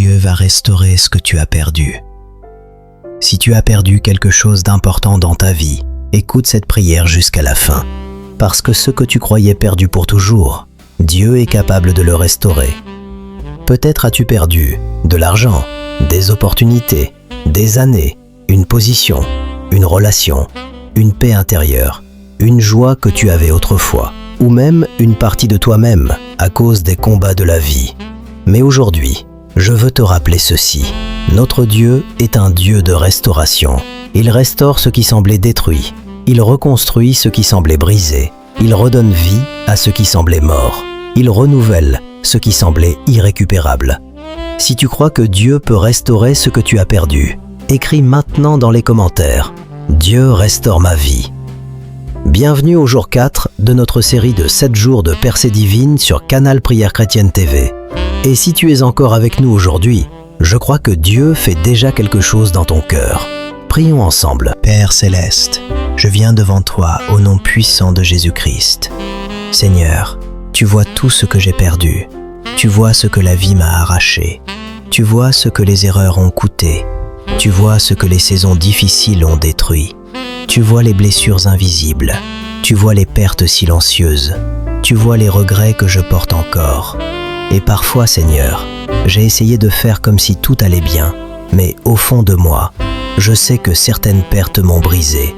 Dieu va restaurer ce que tu as perdu. Si tu as perdu quelque chose d'important dans ta vie, écoute cette prière jusqu'à la fin. Parce que ce que tu croyais perdu pour toujours, Dieu est capable de le restaurer. Peut-être as-tu perdu de l'argent, des opportunités, des années, une position, une relation, une paix intérieure, une joie que tu avais autrefois, ou même une partie de toi-même à cause des combats de la vie. Mais aujourd'hui, je veux te rappeler ceci. Notre Dieu est un Dieu de restauration. Il restaure ce qui semblait détruit. Il reconstruit ce qui semblait brisé. Il redonne vie à ce qui semblait mort. Il renouvelle ce qui semblait irrécupérable. Si tu crois que Dieu peut restaurer ce que tu as perdu, écris maintenant dans les commentaires « Dieu restaure ma vie ». Bienvenue au jour 4 de notre série de 7 jours de percée divine sur Canal Prière Chrétienne TV. Et si tu es encore avec nous aujourd'hui, je crois que Dieu fait déjà quelque chose dans ton cœur. Prions ensemble. Père Céleste, je viens devant toi au nom puissant de Jésus-Christ. Seigneur, tu vois tout ce que j'ai perdu. Tu vois ce que la vie m'a arraché. Tu vois ce que les erreurs ont coûté. Tu vois ce que les saisons difficiles ont détruit. Tu vois les blessures invisibles. Tu vois les pertes silencieuses. Tu vois les regrets que je porte encore. Et parfois, Seigneur, j'ai essayé de faire comme si tout allait bien, mais au fond de moi, je sais que certaines pertes m'ont brisé.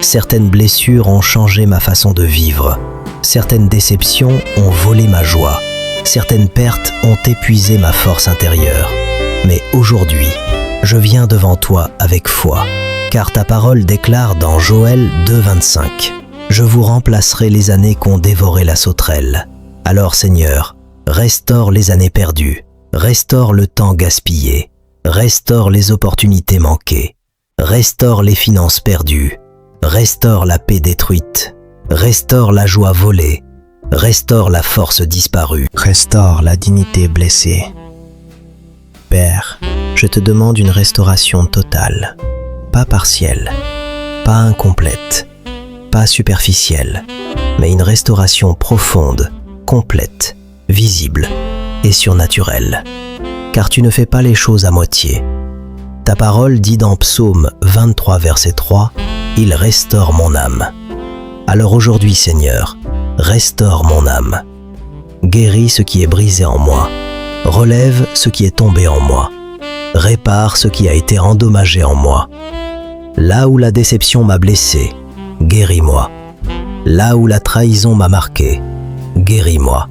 Certaines blessures ont changé ma façon de vivre. Certaines déceptions ont volé ma joie. Certaines pertes ont épuisé ma force intérieure. Mais aujourd'hui, je viens devant toi avec foi, car ta parole déclare dans Joël 2,25 « Je vous remplacerai les années qu'ont dévoré la sauterelle. Alors Seigneur, restaure les années perdues, restaure le temps gaspillé, restaure les opportunités manquées, restaure les finances perdues, restaure la paix détruite, restaure la joie volée, restaure la force disparue, restaure la dignité blessée. Père, je te demande une restauration totale, pas partielle, pas incomplète, pas superficielle, mais une restauration profonde, complète, visible et surnaturelle. Car tu ne fais pas les choses à moitié. Ta parole dit dans Psaume 23, verset 3, « Il restaure mon âme ». Alors aujourd'hui, Seigneur, restaure mon âme. Guéris ce qui est brisé en moi. Relève ce qui est tombé en moi. Répare ce qui a été endommagé en moi. Là où la déception m'a blessé, guéris-moi. Là où la trahison m'a marqué, guéris-moi.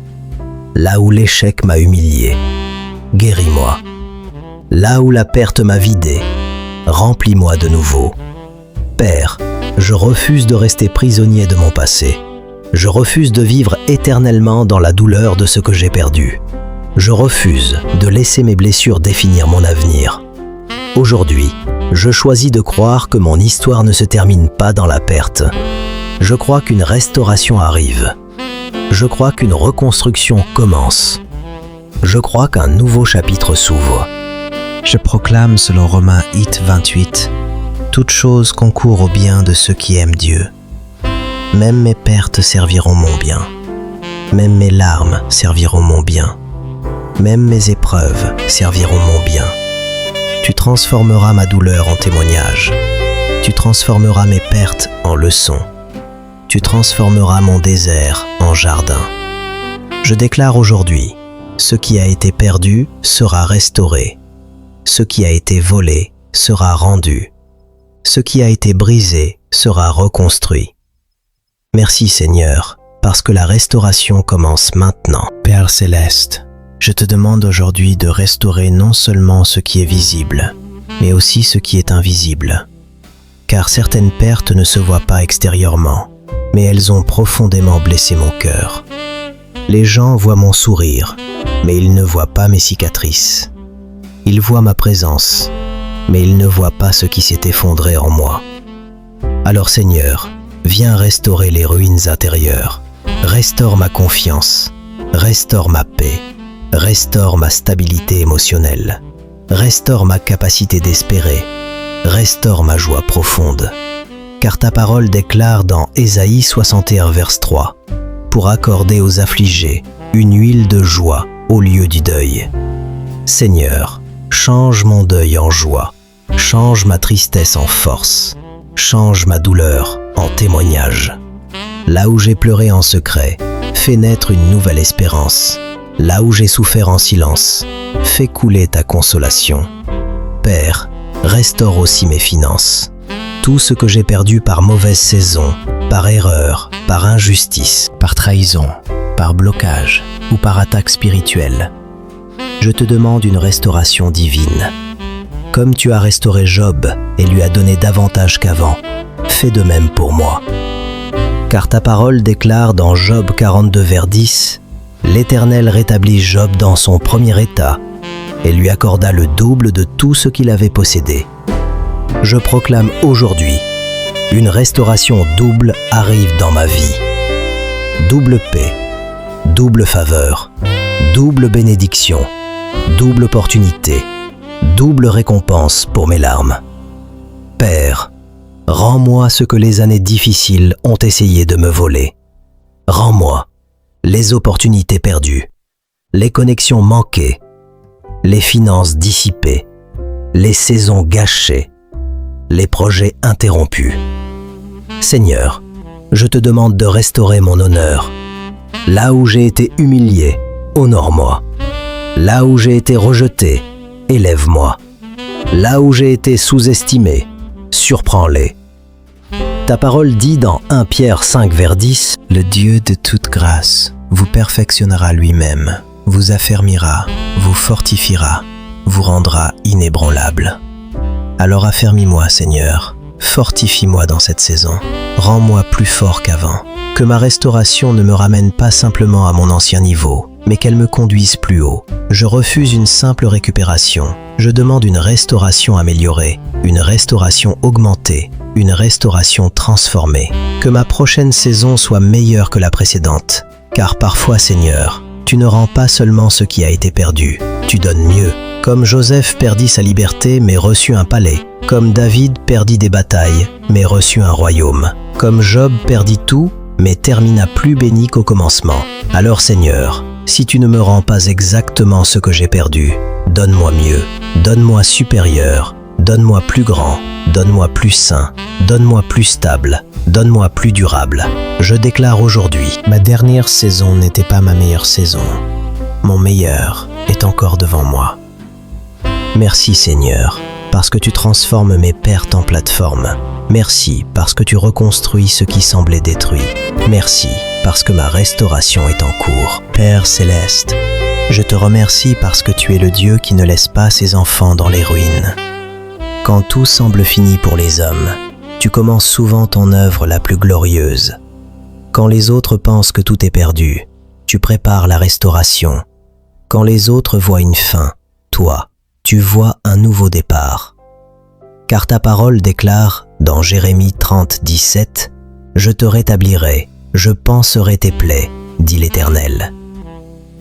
Là où l'échec m'a humilié, guéris-moi. Là où la perte m'a vidé, remplis-moi de nouveau. Père, je refuse de rester prisonnier de mon passé. Je refuse de vivre éternellement dans la douleur de ce que j'ai perdu. Je refuse de laisser mes blessures définir mon avenir. Aujourd'hui, je choisis de croire que mon histoire ne se termine pas dans la perte. Je crois qu'une restauration arrive. Je crois qu'une reconstruction commence. Je crois qu'un nouveau chapitre s'ouvre. Je proclame selon Romains 8:28, « Toute chose concourt au bien de ceux qui aiment Dieu. Même mes pertes serviront mon bien. Même mes larmes serviront mon bien. Même mes épreuves serviront mon bien. Tu transformeras ma douleur en témoignage. Tu transformeras mes pertes en leçons. Tu transformeras mon désert en jardin. Je déclare aujourd'hui, ce qui a été perdu sera restauré. Ce qui a été volé sera rendu. Ce qui a été brisé sera reconstruit. Merci Seigneur, parce que la restauration commence maintenant. Père Céleste, je te demande aujourd'hui de restaurer non seulement ce qui est visible, mais aussi ce qui est invisible. Car certaines pertes ne se voient pas extérieurement, mais elles ont profondément blessé mon cœur. Les gens voient mon sourire, mais ils ne voient pas mes cicatrices. Ils voient ma présence, mais ils ne voient pas ce qui s'est effondré en moi. Alors Seigneur, viens restaurer les ruines intérieures. Restaure ma confiance, restaure ma paix, restaure ma stabilité émotionnelle, restaure ma capacité d'espérer, restaure ma joie profonde. Car ta parole déclare dans Ésaïe 61, verset 3, « Pour accorder aux affligés une huile de joie au lieu du deuil. » Seigneur, Change mon deuil en joie, change ma tristesse en force, change ma douleur en témoignage. Là où j'ai pleuré en secret, fais naître une nouvelle espérance. Là où j'ai souffert en silence, fais couler ta consolation. Père, restaure aussi mes finances. Tout ce que j'ai perdu par mauvaise saison, par erreur, par injustice, par trahison, par blocage ou par attaque spirituelle. Je te demande une restauration divine. Comme tu as restauré Job et lui as donné davantage qu'avant, fais de même pour moi. Car ta parole déclare dans Job 42 vers 10, « L'Éternel rétablit Job dans son premier état et lui accorda le double de tout ce qu'il avait possédé. » Je proclame aujourd'hui, une restauration double arrive dans ma vie. Double paix, double faveur, double bénédiction, double opportunité, double récompense pour mes larmes. Père, rends-moi ce que les années difficiles ont essayé de me voler. Rends-moi les opportunités perdues, les connexions manquées, les finances dissipées, les saisons gâchées, les projets interrompus. Seigneur, je te demande de restaurer mon honneur. Là où j'ai été humilié, honore-moi. Là où j'ai été rejeté, élève-moi. Là où j'ai été sous-estimé, surprends-les. Ta parole dit dans 1 Pierre 5 vers 10, « Le Dieu de toute grâce vous perfectionnera lui-même, vous affermira, vous fortifiera, vous rendra inébranlable. » Alors affermis-moi, Seigneur, fortifie-moi dans cette saison, rends-moi plus fort qu'avant, que ma restauration ne me ramène pas simplement à mon ancien niveau, mais qu'elle me conduise plus haut. Je refuse une simple récupération, je demande une restauration améliorée, une restauration augmentée, une restauration transformée. Que ma prochaine saison soit meilleure que la précédente, car parfois, Seigneur, tu ne rends pas seulement ce qui a été perdu, tu donnes mieux. Comme Joseph perdit sa liberté mais reçut un palais, comme David perdit des batailles mais reçut un royaume, comme Job perdit tout mais termina plus béni qu'au commencement. Alors Seigneur, si tu ne me rends pas exactement ce que j'ai perdu, donne-moi mieux, donne-moi supérieur, donne-moi plus grand, donne-moi plus sain, donne-moi plus stable, donne-moi plus durable. Je déclare aujourd'hui, ma dernière saison n'était pas ma meilleure saison. Mon meilleur est encore devant moi. Merci Seigneur, parce que tu transformes mes pertes en plateforme. Merci parce que tu reconstruis ce qui semblait détruit. Merci parce que ma restauration est en cours. Père Céleste, je te remercie parce que tu es le Dieu qui ne laisse pas ses enfants dans les ruines. Quand tout semble fini pour les hommes, tu commences souvent ton œuvre la plus glorieuse. Quand les autres pensent que tout est perdu, tu prépares la restauration. Quand les autres voient une fin, toi, tu vois un nouveau départ. Car ta parole déclare dans Jérémie 30, 17, « Je te rétablirai, je panserai tes plaies, dit l'Éternel. »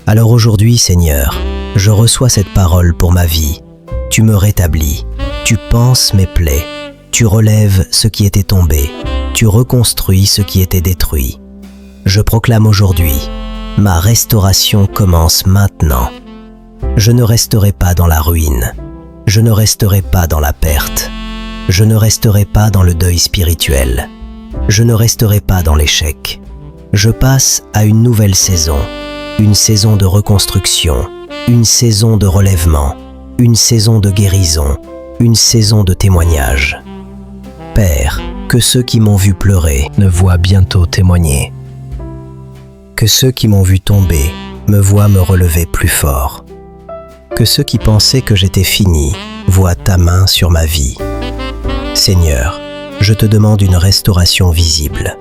Alors aujourd'hui, Seigneur, je reçois cette parole pour ma vie. Tu me rétablis, tu panses mes plaies, tu relèves ce qui était tombé, tu reconstruis ce qui était détruit. Je proclame aujourd'hui, ma restauration commence maintenant. Je ne resterai pas dans la ruine, je ne resterai pas dans la perte, je ne resterai pas dans le deuil spirituel, je ne resterai pas dans l'échec. Je passe à une nouvelle saison, une saison de reconstruction, une saison de relèvement, une saison de guérison, une saison de témoignage. Père, que ceux qui m'ont vu pleurer me voient bientôt témoigner. Que ceux qui m'ont vu tomber me voient me relever plus fort. Que ceux qui pensaient que j'étais fini voient ta main sur ma vie. Seigneur, je te demande une restauration visible,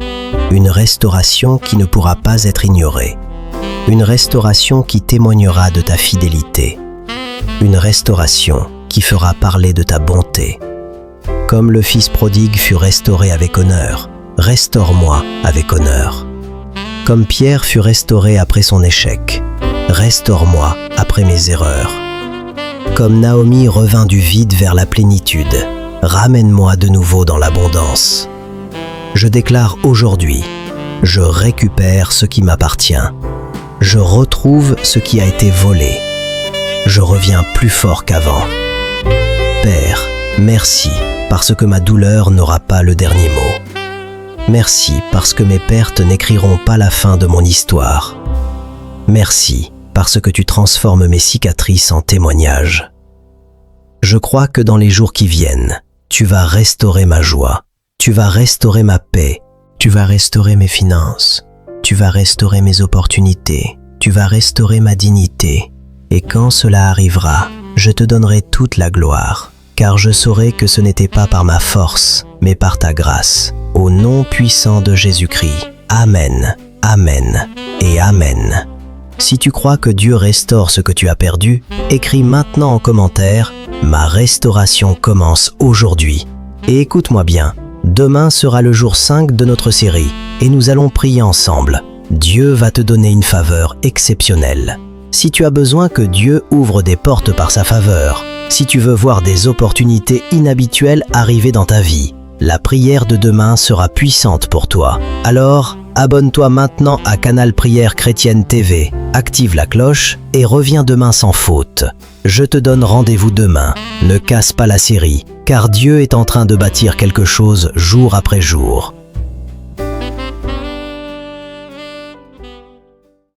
une restauration qui ne pourra pas être ignorée, une restauration qui témoignera de ta fidélité, une restauration qui fera parler de ta bonté. Comme le fils prodigue fut restauré avec honneur, restaure-moi avec honneur. Comme Pierre fut restauré après son échec, restaure-moi après mes erreurs. Comme Naomi revint du vide vers la plénitude, ramène-moi de nouveau dans l'abondance. Je déclare aujourd'hui, je récupère ce qui m'appartient. Je retrouve ce qui a été volé. Je reviens plus fort qu'avant. Père, merci parce que ma douleur n'aura pas le dernier mot. Merci parce que mes pertes n'écriront pas la fin de mon histoire. Merci parce que tu transformes mes cicatrices en témoignages. Je crois que dans les jours qui viennent, tu vas restaurer ma joie, tu vas restaurer ma paix, tu vas restaurer mes finances, tu vas restaurer mes opportunités, tu vas restaurer ma dignité. Et quand cela arrivera, je te donnerai toute la gloire, car je saurai que ce n'était pas par ma force, mais par ta grâce. Au nom puissant de Jésus-Christ. Amen, Amen et Amen. Si tu crois que Dieu restaure ce que tu as perdu, écris maintenant en commentaire « Ma restauration commence aujourd'hui ». Et écoute-moi bien, demain sera le jour 5 de notre série et nous allons prier ensemble. Dieu va te donner une faveur exceptionnelle. Si tu as besoin que Dieu ouvre des portes par sa faveur, si tu veux voir des opportunités inhabituelles arriver dans ta vie, la prière de demain sera puissante pour toi. Alors, abonne-toi maintenant à Canal Prière Chrétienne TV, active la cloche et reviens demain sans faute. Je te donne rendez-vous demain. Ne casse pas la série, car Dieu est en train de bâtir quelque chose jour après jour.